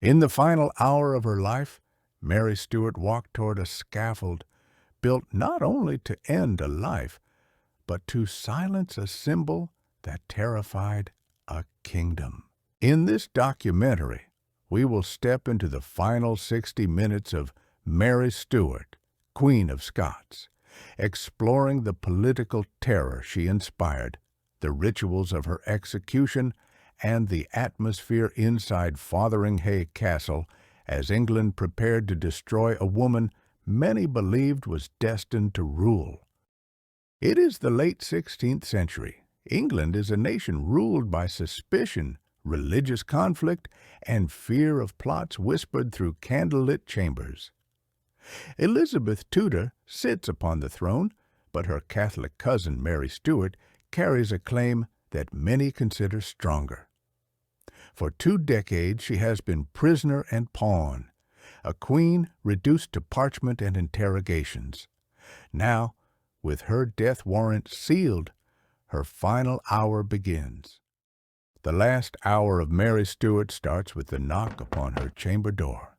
In the final hour of her life, Mary Stuart walked toward a scaffold built not only to end a life, but to silence a symbol that terrified a kingdom. In this documentary, we will step into the final 60 minutes of Mary Stuart, Queen of Scots, exploring the political terror she inspired, the rituals of her execution, and the atmosphere inside Fotheringhay Castle as England prepared to destroy a woman many believed was destined to rule. It is the late 16th century. England is a nation ruled by suspicion, religious conflict, and fear of plots whispered through candlelit chambers. Elizabeth Tudor sits upon the throne, but her Catholic cousin Mary Stuart carries a claim that many consider stronger. For 2 decades she has been prisoner and pawn, a queen reduced to parchment and interrogations. Now, with her death warrant sealed, her final hour begins. The last hour of Mary Stuart starts with the knock upon her chamber door.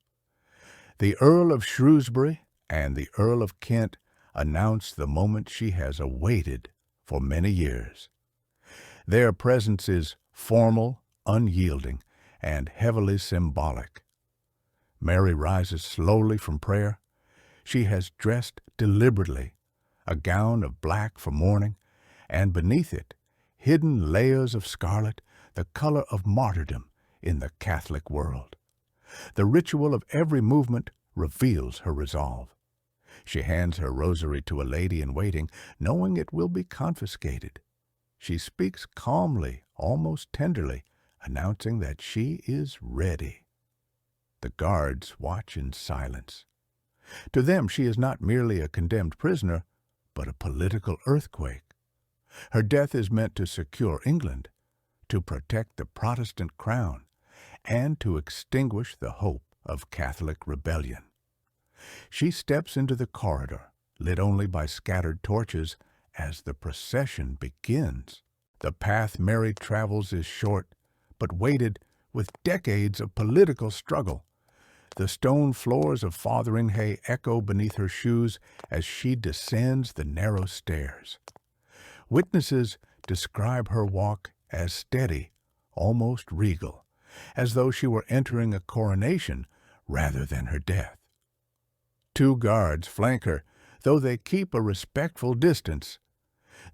The Earl of Shrewsbury and the Earl of Kent announce the moment she has awaited for many years. Their presence is formal, unyielding, and heavily symbolic. Mary rises slowly from prayer. She has dressed deliberately, a gown of black for mourning, and beneath it, hidden layers of scarlet, the color of martyrdom in the Catholic world. The ritual of every movement reveals her resolve. She hands her rosary to a lady in waiting, knowing it will be confiscated. She speaks calmly, almost tenderly, announcing that she is ready. The guards watch in silence. To them, she is not merely a condemned prisoner, but a political earthquake. Her death is meant to secure England, to protect the Protestant crown, and to extinguish the hope of Catholic rebellion. She steps into the corridor, lit only by scattered torches, as the procession begins. The path Mary travels is short, but weighted with decades of political struggle. The stone floors of Fotheringhay echo beneath her shoes as she descends the narrow stairs. Witnesses describe her walk as steady, almost regal, as though she were entering a coronation rather than her death. 2 guards flank her, though they keep a respectful distance.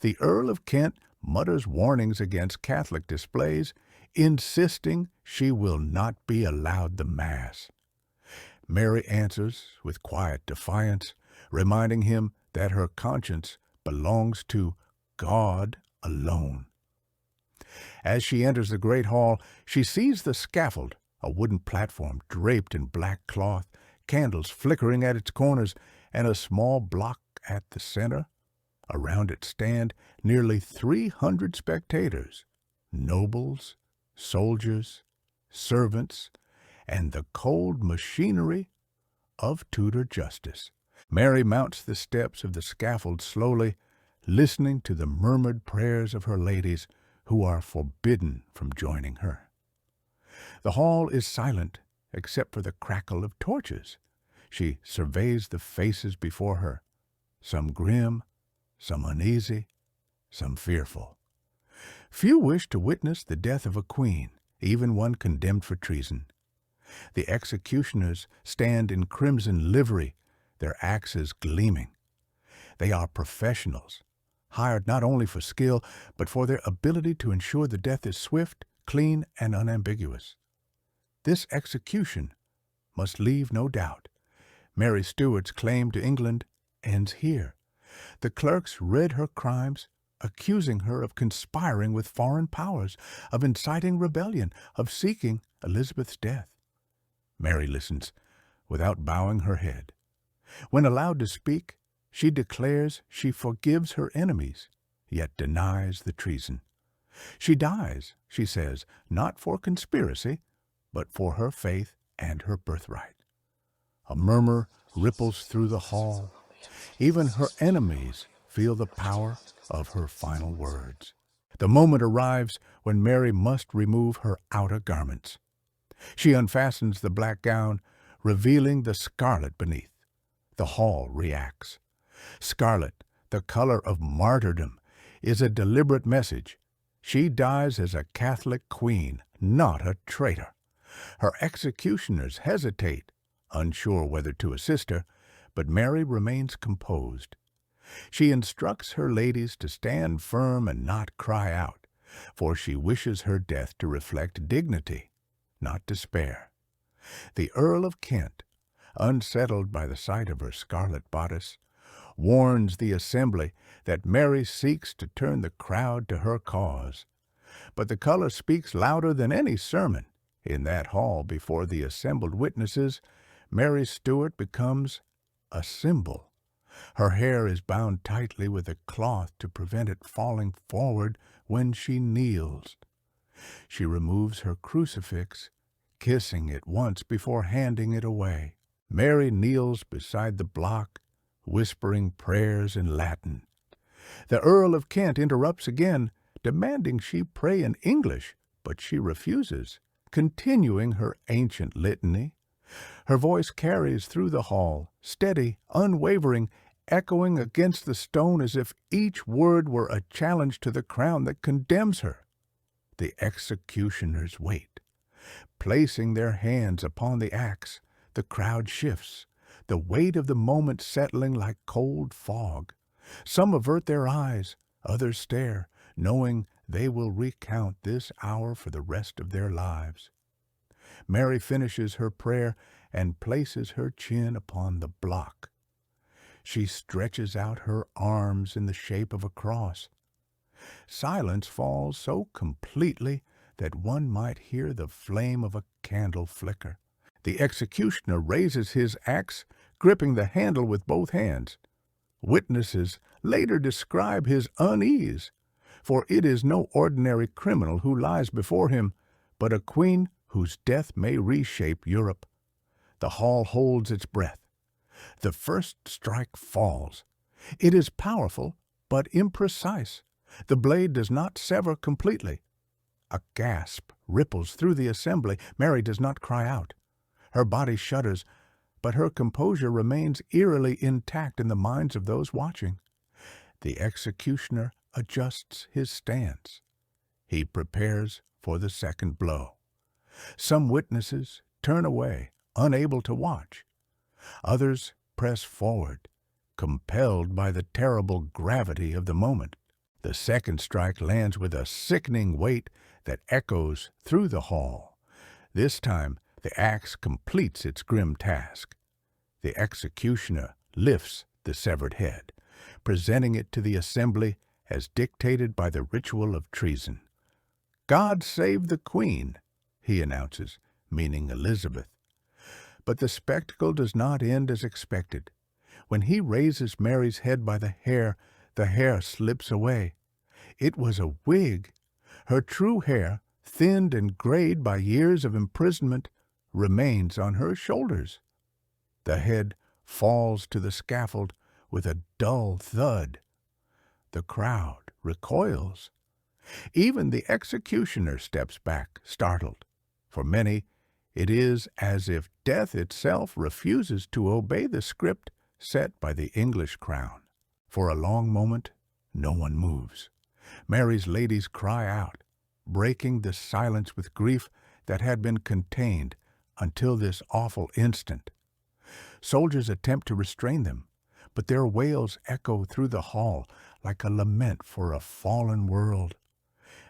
The Earl of Kent mutters warnings against Catholic displays, insisting she will not be allowed the Mass. Mary answers with quiet defiance, reminding him that her conscience belongs to God alone. As she enters the great hall, she sees the scaffold, a wooden platform draped in black cloth, candles flickering at its corners, and a small block at the center. Around it stand nearly 300 spectators, nobles, soldiers, servants, and the cold machinery of Tudor justice. Mary mounts the steps of the scaffold slowly, listening to the murmured prayers of her ladies who are forbidden from joining her. The hall is silent except for the crackle of torches. She surveys the faces before her, some grim, some uneasy, some fearful. Few wish to witness the death of a queen, even one condemned for treason. The executioners stand in crimson livery, their axes gleaming. They are professionals, hired not only for skill, but for their ability to ensure the death is swift, clean, and unambiguous. This execution must leave no doubt. Mary Stuart's claim to England ends here. The clerks read her crimes, accusing her of conspiring with foreign powers, of inciting rebellion, of seeking Elizabeth's death. Mary listens, without bowing her head. When allowed to speak, she declares she forgives her enemies, yet denies the treason. She dies, she says, not for conspiracy, but for her faith and her birthright. A murmur ripples through the hall. Even her enemies feel the power of her final words. The moment arrives when Mary must remove her outer garments. She unfastens the black gown, revealing the scarlet beneath. The hall reacts. Scarlet, the color of martyrdom, is a deliberate message. She dies as a Catholic queen, not a traitor. Her executioners hesitate, unsure whether to assist her, but Mary remains composed. She instructs her ladies to stand firm and not cry out, for she wishes her death to reflect dignity, not despair. The Earl of Kent, unsettled by the sight of her scarlet bodice, warns the assembly that Mary seeks to turn the crowd to her cause. But the color speaks louder than any sermon. In that hall before the assembled witnesses, Mary Stuart becomes a symbol. Her hair is bound tightly with a cloth to prevent it falling forward when she kneels. She removes her crucifix, kissing it once before handing it away. Mary kneels beside the block, whispering prayers in Latin. The Earl of Kent interrupts again, demanding she pray in English, but she refuses, continuing her ancient litany. Her voice carries through the hall, steady, unwavering, echoing against the stone as if each word were a challenge to the crown that condemns her. The executioners wait. Placing their hands upon the axe, the crowd shifts, the weight of the moment settling like cold fog. Some avert their eyes, others stare, knowing they will recount this hour for the rest of their lives. Mary finishes her prayer and places her chin upon the block. She stretches out her arms in the shape of a cross. Silence falls so completely that one might hear the flame of a candle flicker. The executioner raises his axe, gripping the handle with both hands. Witnesses later describe his unease, for it is no ordinary criminal who lies before him, but a queen whose death may reshape Europe. The hall holds its breath. The first strike falls. It is powerful, but imprecise. The blade does not sever completely. A gasp ripples through the assembly. Mary does not cry out. Her body shudders, but her composure remains eerily intact in the minds of those watching. The executioner adjusts his stance. He prepares for the second blow. Some witnesses turn away, unable to watch. Others press forward, compelled by the terrible gravity of the moment. The second strike lands with a sickening weight that echoes through the hall. This time, the axe completes its grim task. The executioner lifts the severed head, presenting it to the assembly as dictated by the ritual of treason. "God save the Queen," he announces, meaning Elizabeth. But the spectacle does not end as expected. When he raises Mary's head by the hair slips away. It was a wig. Her true hair, thinned and grayed by years of imprisonment, remains on her shoulders. The head falls to the scaffold with a dull thud. The crowd recoils. Even the executioner steps back, startled. For many, it is as if death itself refuses to obey the script set by the English crown. For a long moment, no one moves. Mary's ladies cry out, breaking the silence with grief that had been contained until this awful instant. Soldiers attempt to restrain them, but their wails echo through the hall like a lament for a fallen world.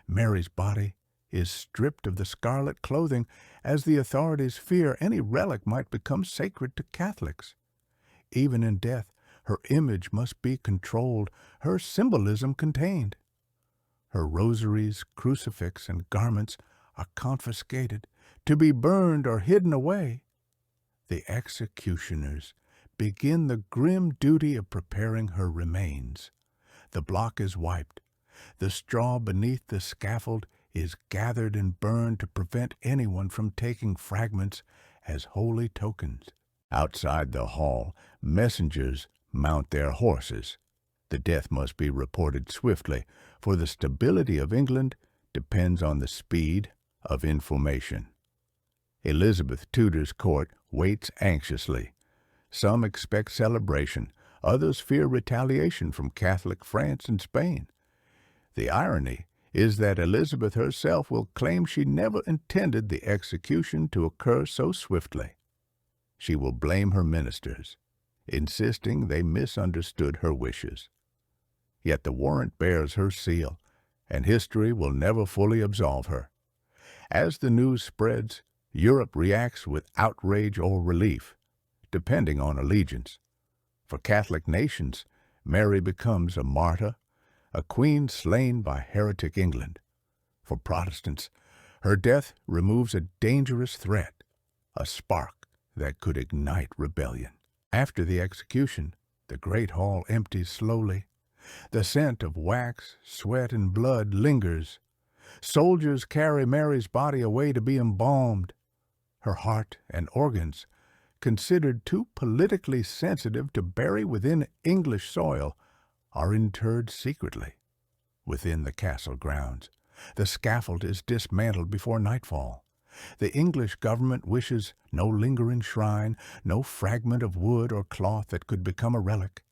Mary's body is stripped of the scarlet clothing as the authorities fear any relic might become sacred to Catholics. Even in death, her image must be controlled, her symbolism contained. Her rosaries, crucifix, and garments are confiscated, to be burned or hidden away. The executioners begin the grim duty of preparing her remains. The block is wiped. The straw beneath the scaffold is gathered and burned to prevent anyone from taking fragments as holy tokens. Outside the hall, messengers mount their horses. The death must be reported swiftly, for the stability of England depends on the speed of information. Elizabeth Tudor's court waits anxiously. Some expect celebration, others fear retaliation from Catholic France and Spain. The irony is that Elizabeth herself will claim she never intended the execution to occur so swiftly. She will blame her ministers, insisting they misunderstood her wishes. Yet the warrant bears her seal, and history will never fully absolve her. As the news spreads, Europe reacts with outrage or relief, depending on allegiance. For Catholic nations, Mary becomes a martyr, a queen slain by heretic England. For Protestants, her death removes a dangerous threat, a spark that could ignite rebellion. After the execution, the great hall empties slowly. The scent of wax, sweat, and blood lingers. Soldiers carry Mary's body away to be embalmed. Her heart and organs, considered too politically sensitive to bury within English soil, are interred secretly. Within the castle grounds, the scaffold is dismantled before nightfall. The English government wishes no lingering shrine, no fragment of wood or cloth that could become a relic.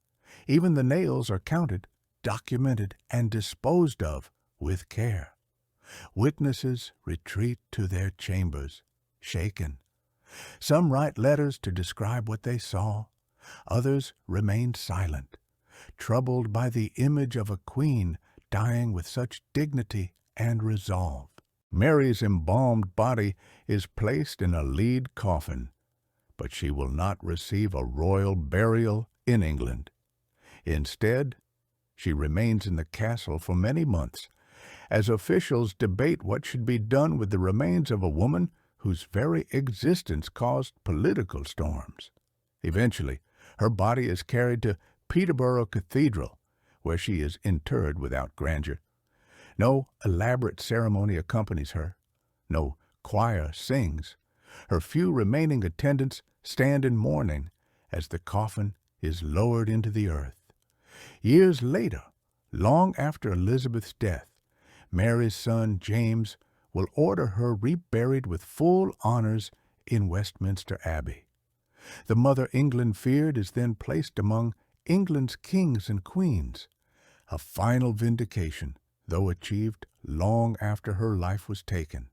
Even the nails are counted, documented, and disposed of with care. Witnesses retreat to their chambers, shaken. Some write letters to describe what they saw. Others remain silent, troubled by the image of a queen dying with such dignity and resolve. Mary's embalmed body is placed in a lead coffin, but she will not receive a royal burial in England. Instead, she remains in the castle for many months, as officials debate what should be done with the remains of a woman whose very existence caused political storms. Eventually, her body is carried to Peterborough Cathedral, where she is interred without grandeur. No elaborate ceremony accompanies her. No choir sings. Her few remaining attendants stand in mourning as the coffin is lowered into the earth. Years later, long after Elizabeth's death, Mary's son James will order her reburied with full honors in Westminster Abbey. The mother England feared is then placed among England's kings and queens, a final vindication, though achieved long after her life was taken.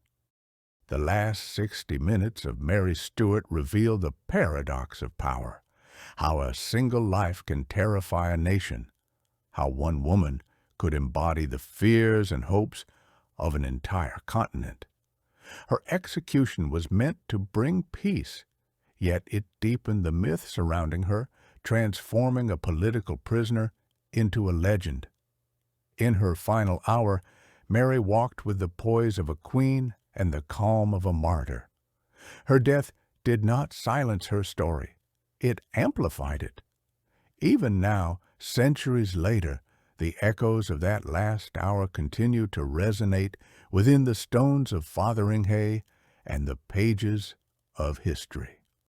The last 60 minutes of Mary Stuart reveal the paradox of power, how a single life can terrify a nation, how one woman could embody the fears and hopes of an entire continent. Her execution was meant to bring peace, yet it deepened the myth surrounding her, transforming a political prisoner into a legend. In her final hour, Mary walked with the poise of a queen and the calm of a martyr. Her death did not silence her story. It amplified it. Even now, centuries later, the echoes of that last hour continue to resonate within the stones of Fotheringhay and the pages of history.